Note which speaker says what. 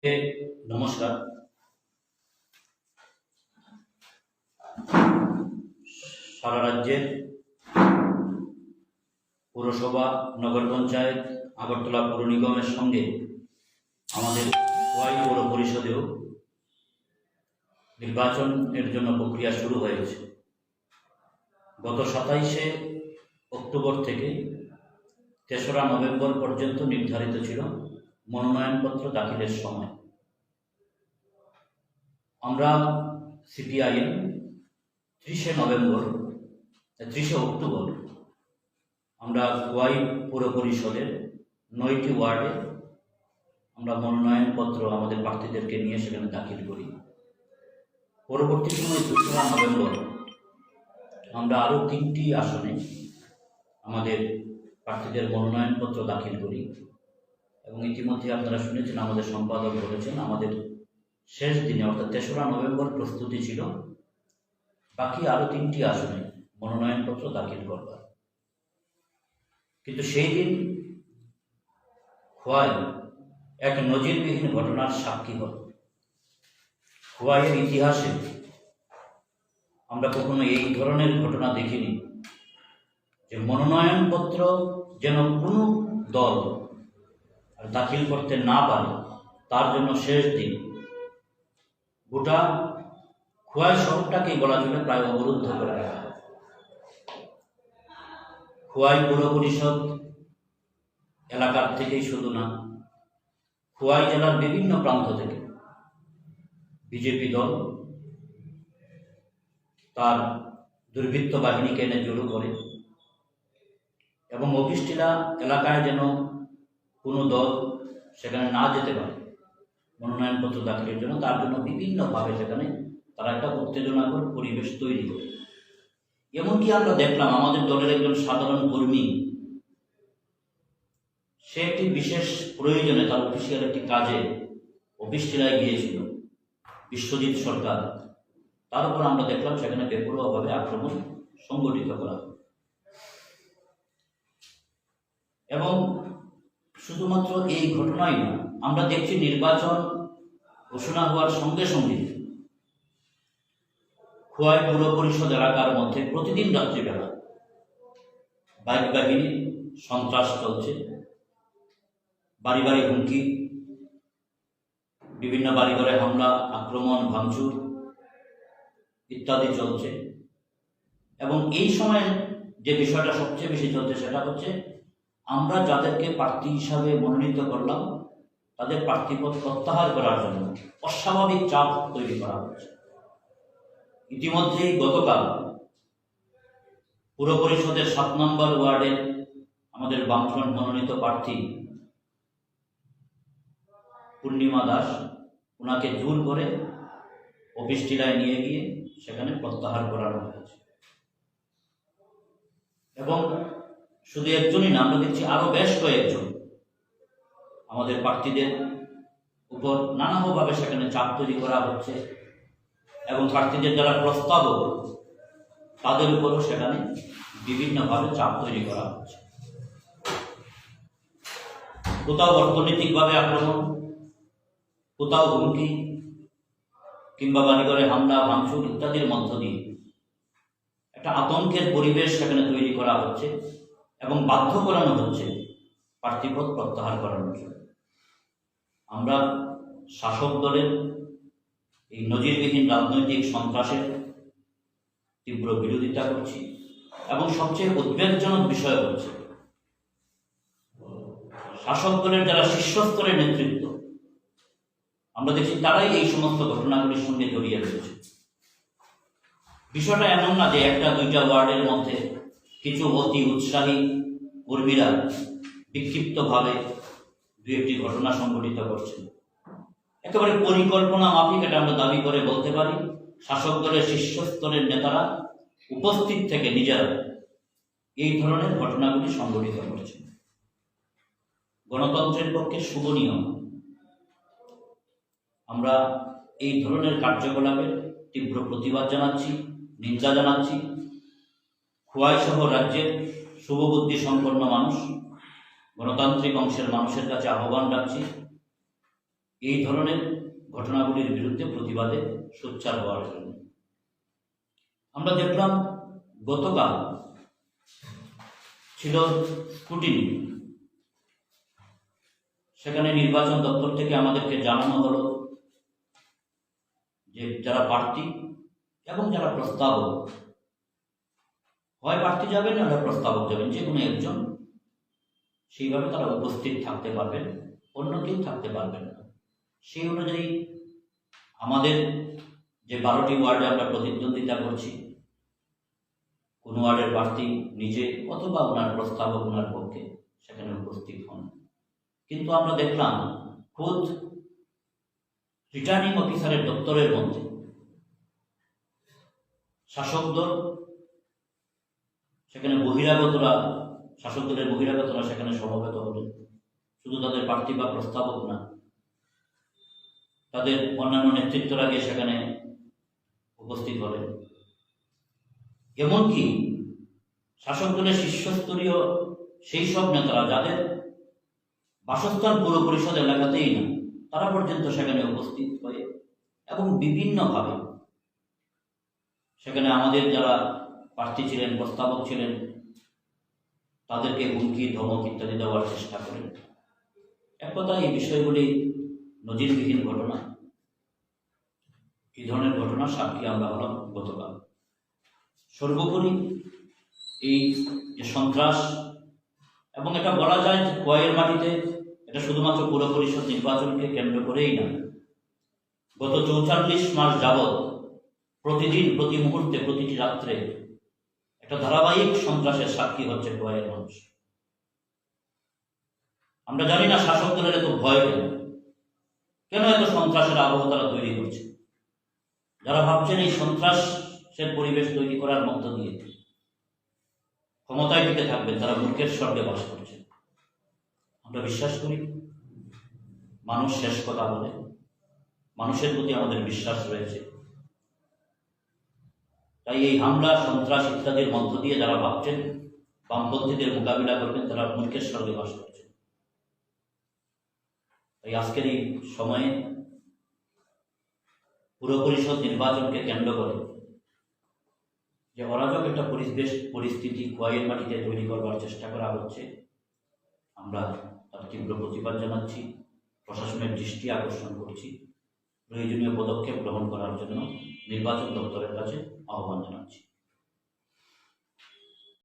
Speaker 1: নমস্কার। সারা রাজ্যের পৌরসভা, নগর পঞ্চায়েত, আগরতলা পৌর নিগমের সঙ্গে আমাদের খোয়াই পৌর পরিষদেও নির্বাচনের জন্য প্রক্রিয়া শুরু হয়েছে। গত 27শে অক্টোবর থেকে 3রা নভেম্বর পর্যন্ত নির্ধারিত ছিল মনোনয়নপত্র দাখিলের সময়। আমরা সিপিআইএম 30শে অক্টোবর আমরা খোয়াই পৌর পরিষদের 9টি ওয়ার্ডে আমরা মনোনয়নপত্র আমাদের প্রার্থীদেরকে নিয়ে সেখানে দাখিল করি। পরবর্তী সময় 2রা নভেম্বর আমরা আরও 3টি আসনে আমাদের প্রার্থীদের মনোনয়নপত্র দাখিল করি এবং ইতিমধ্যে আপনারা শুনেছেন, আমাদের সম্পাদক বলেছেন, আমাদের শেষ দিনে অর্থাৎ 3রা নভেম্বর প্রস্তুতি ছিল বাকি আরও 3টি আসনে মনোনয়নপত্র দাখিল করবার। কিন্তু সেই দিন খোয়াই এক নজিরবিহীন ঘটনার সাক্ষী হল। খোয়াইয়ের ইতিহাসে আমরা কখনো এই ধরনের ঘটনা দেখিনি যে মনোনয়নপত্র যেন কোনো দল দাখিল করতে না পারে, তার জন্য শেষ দিন গোটা খোয়াই শহরটাকেই বলা চলে প্রায় অবরুদ্ধ করে রাখা। খোয়াই পৌর পরিষদ এলাকার থেকেই শুধু না, খোয়াই জেলার বিভিন্ন প্রান্ত থেকে বিজেপি দল তার দুর্বৃত্ত বাহিনীকে এনে জড়ো করে এবং অফিসটিলা এলাকায় যেন কোনো দল সেখানে না যেতে পারে মনোনয়নপত্র দাখিলের জন্য, তার জন্য বিভিন্নভাবে সেখানে তারা একটা উত্তেজনাকর পরিবেশ তৈরি করে। এমনকি আমরা দেখলাম আমাদের দলের একজন সাধারণ কর্মী, সে একটি বিশেষ প্রয়োজনে তার অফিসিয়াল একটি কাজে অফিসটিলায় গিয়েছিল, বিশ্বজিৎ সরকার, তার উপর আমরা দেখলাম সেখানে বেপরোয়াভাবে আক্রমণ সংগঠিত করা। এবং শুধুমাত্র এই ঘটনাই না, আমরা দেখছি নির্বাচন ঘোষণা হওয়ার সঙ্গে সঙ্গে খোয়াই পৌর পরিষদ এলাকার মধ্যে প্রতিদিন রাত্রিবেলা বাইক বাহিনী সন্ত্রাস চলছে, বাড়ি বাড়ি হুমকি, বিভিন্ন বাড়িঘরে হামলা, আক্রমণ, ভাঙচুর ইত্যাদি চলছে। এবং এই সময় যে বিষয়টা সবচেয়ে বেশি চলছে সেটা হচ্ছে আমরা যাদেরকে প্রার্থী হিসাবে মনোনীত করলাম তাদের প্রার্থীপদ প্রত্যাহার করার জন্য অস্বাভাবিক চাপ তৈরি করা হচ্ছে। ইতিমধ্যেই গতকাল পুর পরিষদের 7 নম্বর ওয়ার্ডের আমাদের বামফ্রন্ট মনোনীত প্রার্থী পূর্ণিমা দাস, ওনাকে জোর করে অফিস টিলায় নিয়ে গিয়ে সেখানে প্রত্যাহার করানো হয়েছে। এবং শুধু একজনই না, আমরা দেখছি আরো বেশ কয়েকজন আমাদের প্রার্থীদের উপর নানাভাবে সেখানে চাপ তৈরি করা হচ্ছে এবং প্রার্থীদের যারা প্রস্তাব তাদের উপরও সেখানে বিভিন্নভাবে চাপ তৈরি করা হচ্ছে। কোথাও অর্থনৈতিকভাবে আক্রমণ, কোথাও হুমকি কিংবা বাড়িঘরে হামলা, ভাঙচুর ইত্যাদির মধ্য দিয়ে একটা আতঙ্কের পরিবেশ সেখানে তৈরি করা হচ্ছে এবং বাধ্য করানো হচ্ছে প্রার্থীপদ প্রত্যাহার করানোর জন্য। আমরা শাসক দলের এই নজিরবিহীন রাজনৈতিক সন্ত্রাসের তীব্র বিরোধিতা করছি এবং সবচেয়ে উদ্বেগজনক বিষয় হচ্ছে শাসক দলের যারা শীর্ষস্তরের নেতৃত্ব, আমরা দেখছি তারাই এই সমস্ত ঘটনাগুলির সঙ্গে জড়িয়ে রয়েছে। বিষয়টা এমন না যে 1-2টা ওয়ার্ডের মধ্যে কিছু অতি উৎসাহী কর্মীরা বিক্ষিপ্তভাবে 2-1টি ঘটনা সংঘটিত করছে। একেবারে পরিকল্পনা মাফিক এটা আমরা দাবি করে বলতে পারি শাসক দলের শীর্ষস্তরের নেতারা উপস্থিত থেকে নিজেরা এই ধরনের ঘটনাগুলি সংঘটিত করছে। গণতন্ত্রের পক্ষে শুভ নিয়ম। আমরা এই ধরনের কার্যকলাপের তীব্র প্রতিবাদ জানাচ্ছি, নিন্দা জানাচ্ছি। খোয়াই সহ রাজ্যের শুভবুদ্ধি সম্পন্ন মানুষ, গণতান্ত্রিক অংশের মানুষের কাছে আহ্বান রাখছি এই ধরনের ঘটনাগুলির বিরুদ্ধে প্রতিবাদে সোচ্চার হওয়ার জন্য। আমরা দেখলাম গতকাল ছিল স্ক্রুটিনি, সেখানে নির্বাচন দপ্তর থেকে আমাদেরকে জানানো হলো যে যারা প্রার্থী এবং যারা প্রস্তাবক, হয় প্রার্থী যাবেন না প্রস্তাবক যাবেন, যে কোনো একজন, সেইভাবে তারা উপস্থিত থাকতে পারবেন, অন্য কেউ থাকতে পারবেন না। সেই অনুযায়ী আমাদের যে 12টি ওয়ার্ডে আমরা প্রতিদ্বন্দ্বিতা করছি, কোন ওয়ার্ডের প্রার্থী নিজে অথবা ওনার প্রস্তাবক ওনার পক্ষে সেখানে উপস্থিত হন। কিন্তু আমরা দেখলাম খোদ রিটার্নিং অফিসারের দপ্তরের মধ্যে শাসক দল, সেখানে শাসক দলের বহিরাগতরা সেখানে সমবেত হলেন। শুধু তাদের প্রার্থী বা প্রস্তাবক না, তাদের অন্যান্য নেতৃত্বরা গিয়ে সেখানে উপস্থিত হলেন। এমনকি শাসক দলের শীর্ষস্তরীয় সেই সব নেতারা যাদের বাসস্থান পৌর পরিষদ এলাকাতেই না, তারা পর্যন্ত সেখানে উপস্থিত হয়ে এবং বিভিন্নভাবে সেখানে আমাদের যারা প্রার্থী ছিলেন, প্রস্তাবক ছিলেন, তাদেরকে হুমকি ধমক ইত্যাদি দেওয়ার চেষ্টা করেন। এক কথায় এই বিষয়গুলি নজিরবিহীন ঘটনা। এই ধরনের ঘটনার সাক্ষী আমরা হলাম গতকাল। সর্বোপরি এই যে সন্ত্রাস, এবং এটা বলা যায় যে খোয়াইয়ের মাটিতে এটা শুধুমাত্র পৌর পরিষদ নির্বাচনকে কেন্দ্র করেই না, গত 44 মাস যাবৎ প্রতিদিন, প্রতি মুহূর্তে, প্রতিটি রাত্রে একটা ধারাবাহিক সন্ত্রাসের সাক্ষী হচ্ছে খোয়াইয়ের মানুষ। আমরা জানি না শাসক দলের এত ভয় কেন এত সন্ত্রাসের আবহ তারা তৈরি করছে। যারা ভাবছেন এই সন্ত্রাসের পরিবেশ তৈরি করার মধ্য দিয়ে ক্ষমতায় টিকে থাকবেন, তারা মূর্খের স্বর্গে বাস করছে। আমরা বিশ্বাস করি মানুষ শেষ কথা বলে, মানুষের প্রতি আমাদের বিশ্বাস রয়েছে। তাই এই হামলা, সন্ত্রাস ইত্যাদির মধ্য দিয়ে যারা ভাবছেন বামপন্থীদের মোকাবিলা করবেন, তারা মূর্খের স্বর্গে বাস করছেন। তাই আজকের এই সময়ে পুর পরিষদ নির্বাচনকে কেন্দ্র করে যে অরাজক একটা পরিস্থিতি খোয়াইয়ের মাটিতে তৈরি করবার চেষ্টা করা হচ্ছে, আমরা তার তীব্র প্রতিবাদ জানাচ্ছি, প্রশাসনের দৃষ্টি আকর্ষণ করছি, প্রয়োজনীয় পদক্ষেপ গ্রহণ করার জন্য নির্বাচন দপ্তরের কাছে আহ্বান জানাচ্ছি।